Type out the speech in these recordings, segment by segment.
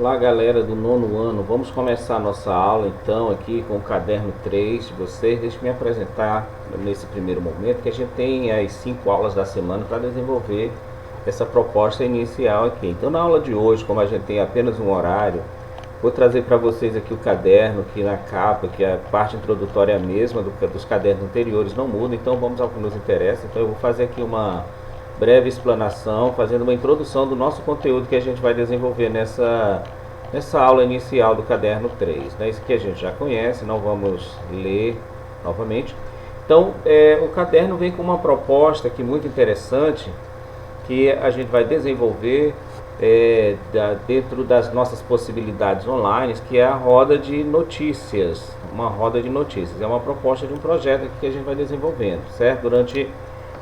Olá galera do nono ano, vamos começar a nossa aula então aqui com o caderno 3 de vocês. Deixe-me me apresentar nesse primeiro momento que a gente tem as 5 aulas da semana para desenvolver essa proposta inicial aqui. Então na aula de hoje, como a gente tem apenas um horário, vou trazer para vocês aqui o caderno, que na capa, que a parte introdutória é a mesma dos cadernos anteriores, não muda, então vamos ao que nos interessa. Então eu vou fazer aqui uma breve explanação, fazendo uma introdução do nosso conteúdo que a gente vai desenvolver nessa aula inicial do caderno 3. Né? Isso que a gente já conhece, não vamos ler novamente. Então, o caderno vem com uma proposta aqui muito interessante, que a gente vai desenvolver dentro das nossas possibilidades online, que é a roda de notícias. Uma roda de notícias. É uma proposta de um projeto que a gente vai desenvolvendo, certo? Durante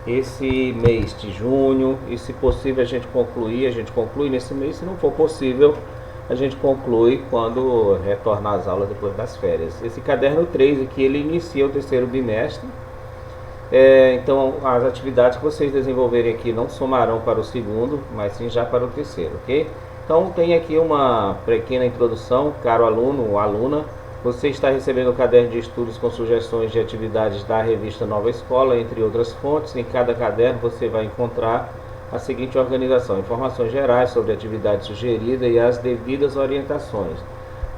esse mês de junho, e se possível a gente conclui nesse mês. Se não for possível, a gente conclui quando retornar às aulas depois das férias. Esse caderno 3 aqui, ele inicia o terceiro bimestre. Então as atividades que vocês desenvolverem aqui não somarão para o segundo, mas sim já para o terceiro, ok? Então tem aqui uma pequena introdução, caro aluno ou aluna. Você está recebendo o caderno de estudos com sugestões de atividades da revista Nova Escola, entre outras fontes. Em cada caderno você vai encontrar a seguinte organização: informações gerais sobre a atividade sugerida e as devidas orientações.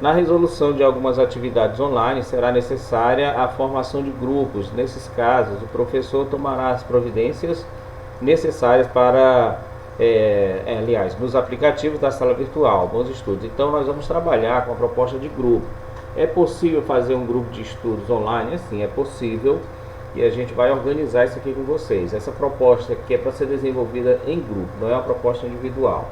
Na resolução de algumas atividades online, será necessária a formação de grupos. Nesses casos, o professor tomará as providências necessárias para, nos aplicativos da sala virtual, bons estudos. Então, nós vamos trabalhar com a proposta de grupo. É possível fazer um grupo de estudos online? Sim, é possível, e a gente vai organizar isso aqui com vocês. Essa proposta aqui é para ser desenvolvida em grupo, não é uma proposta individual.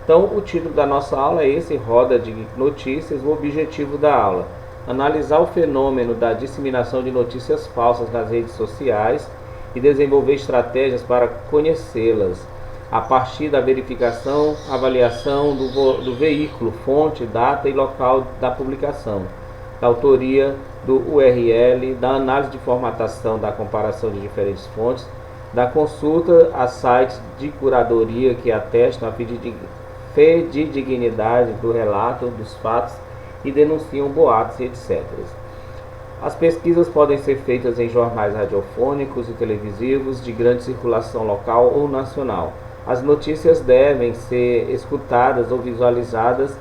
Então, o título da nossa aula é esse, Roda de Notícias. O objetivo da aula: analisar o fenômeno da disseminação de notícias falsas nas redes sociais e desenvolver estratégias para conhecê-las, a partir da verificação, avaliação do veículo, fonte, data e local da publicação, da autoria, do URL, da análise de formatação, da comparação de diferentes fontes, da consulta a sites de curadoria que atestam a fidedignidade do relato dos fatos e denunciam boatos, etc. As pesquisas podem ser feitas em jornais radiofônicos e televisivos de grande circulação local ou nacional. As notícias devem ser escutadas ou visualizadas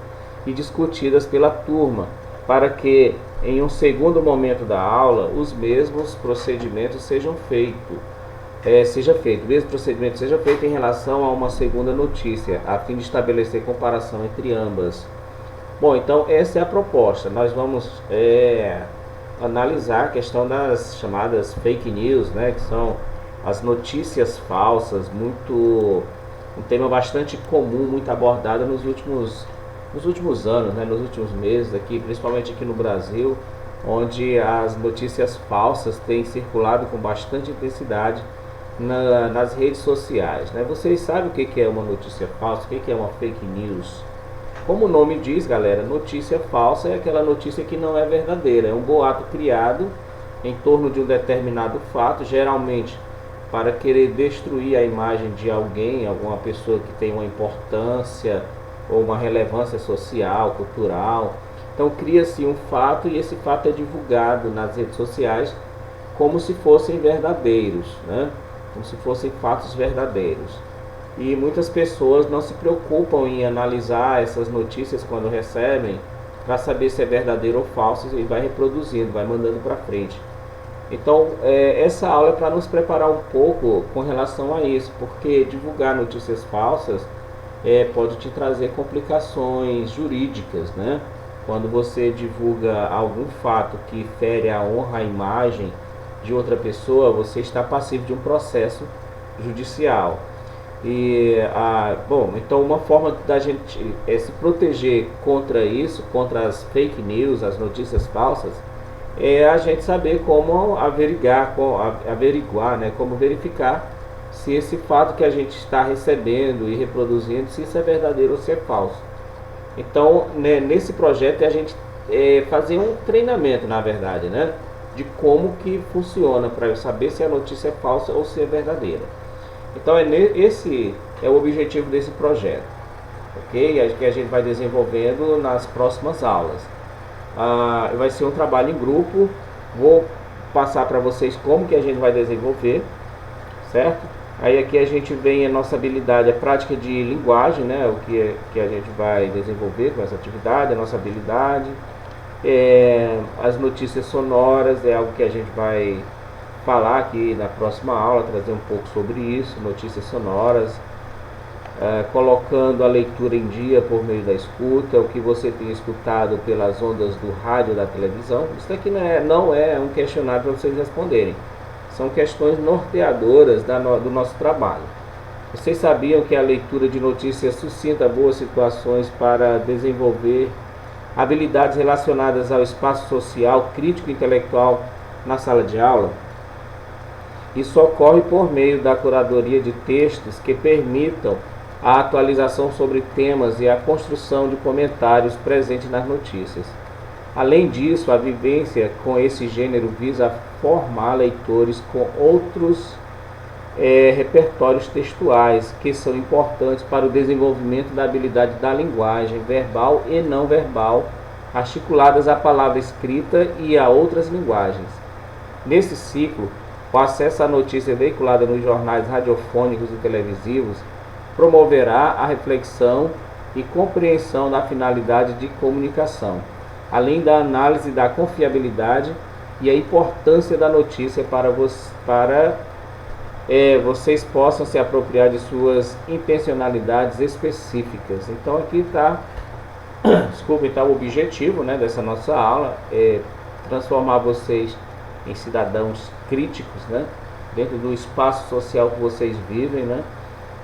e discutidas pela turma, para que, em um segundo momento da aula, os mesmos procedimentos seja feito em relação a uma segunda notícia, a fim de estabelecer comparação entre ambas. Bom, então essa é a proposta. Nós vamos analisar a questão das chamadas fake news, né, que são as notícias falsas, um tema bastante comum, muito abordado nos últimos anos, né, nos últimos meses aqui, principalmente aqui no Brasil, onde as notícias falsas têm circulado com bastante intensidade nas redes sociais, né? Vocês sabem o que é uma notícia falsa, o que é uma fake news? Como o nome diz, galera, notícia falsa é aquela notícia que não é verdadeira, é um boato criado em torno de um determinado fato, geralmente para querer destruir a imagem de alguém, alguma pessoa que tem uma importância ou uma relevância social, cultural. Então cria-se um fato e esse fato é divulgado nas redes sociais como se fossem verdadeiros, né? Como se fossem fatos verdadeiros. E muitas pessoas não se preocupam em analisar essas notícias quando recebem, para saber se é verdadeiro ou falso, e vai reproduzindo, vai mandando para frente. Então, essa aula é para nos preparar um pouco com relação a isso, porque divulgar notícias falsas pode te trazer complicações jurídicas, né? Quando você divulga algum fato que fere a honra, a imagem de outra pessoa, você está passivo de um processo judicial. Então uma forma da gente se proteger contra isso, contra as fake news, as notícias falsas, é a gente saber como averiguar, né, como verificar se esse fato que a gente está recebendo e reproduzindo, se isso é verdadeiro ou se é falso. Então, né, nesse projeto a gente fazer um treinamento, na verdade, né, de como que funciona para eu saber se a notícia é falsa ou se é verdadeira. Então esse é o objetivo desse projeto. ok? Que a gente vai desenvolvendo nas próximas aulas. Vai ser um trabalho em grupo, vou passar para vocês como que a gente vai desenvolver, certo? Aí aqui a gente vem a nossa habilidade, a prática de linguagem, né? O que a gente vai desenvolver com essa atividade, a nossa habilidade. As notícias sonoras é algo que a gente vai falar aqui na próxima aula, trazer um pouco sobre isso, notícias sonoras, colocando a leitura em dia por meio da escuta, o que você tem escutado pelas ondas do rádio, da televisão. Isso aqui não é um questionário para vocês responderem, são questões norteadoras do nosso trabalho. Vocês sabiam que a leitura de notícias suscita boas situações para desenvolver habilidades relacionadas ao espaço social, crítico e intelectual na sala de aula? Isso ocorre por meio da curadoria de textos que permitam a atualização sobre temas e a construção de comentários presentes nas notícias. Além disso, a vivência com esse gênero visa formar leitores com outros repertórios textuais que são importantes para o desenvolvimento da habilidade da linguagem verbal e não verbal, articuladas à palavra escrita e a outras linguagens. Nesse ciclo, o acesso à notícia veiculada nos jornais radiofônicos e televisivos promoverá a reflexão e compreensão da finalidade de comunicação, além da análise da confiabilidade e a importância da notícia para vocês possam se apropriar de suas intencionalidades específicas. Então aqui está, está o objetivo, né, dessa nossa aula, transformar vocês em cidadãos críticos, né, dentro do espaço social que vocês vivem, né,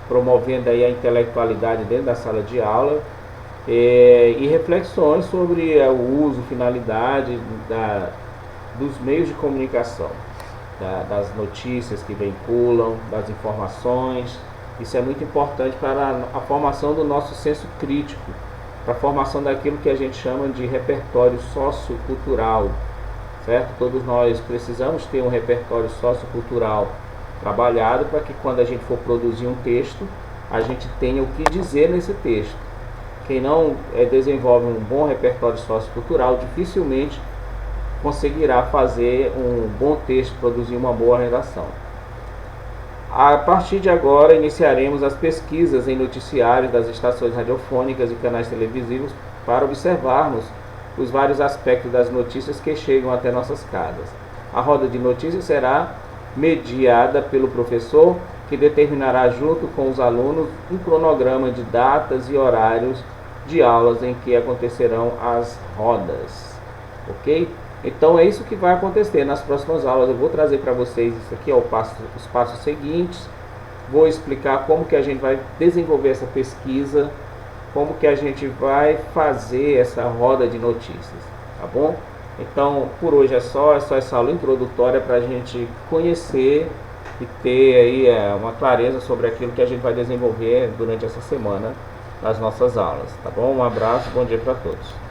promovendo aí a intelectualidade dentro da sala de aula, e reflexões sobre o uso, finalidade dos meios de comunicação, das notícias que veiculam, das informações. Isso é muito importante para a formação do nosso senso crítico, para a formação daquilo que a gente chama de repertório sociocultural, certo? Todos nós precisamos ter um repertório sociocultural trabalhado para que quando a gente for produzir um texto, a gente tenha o que dizer nesse texto. Quem não desenvolve um bom repertório sociocultural dificilmente conseguirá fazer um bom texto, produzir uma boa redação. A partir de agora, iniciaremos as pesquisas em noticiários das estações radiofônicas e canais televisivos para observarmos os vários aspectos das notícias que chegam até nossas casas. A roda de notícias será mediada pelo professor, que determinará junto com os alunos um cronograma de datas e horários de aulas em que acontecerão as rodas, ok? Então é isso que vai acontecer nas próximas aulas. Eu vou trazer para vocês isso aqui, os passos seguintes, vou explicar como que a gente vai desenvolver essa pesquisa, como que a gente vai fazer essa roda de notícias, tá bom? Então, por hoje é só essa aula introdutória para a gente conhecer e ter aí uma clareza sobre aquilo que a gente vai desenvolver durante essa semana nas nossas aulas, tá bom? Um abraço, bom dia para todos.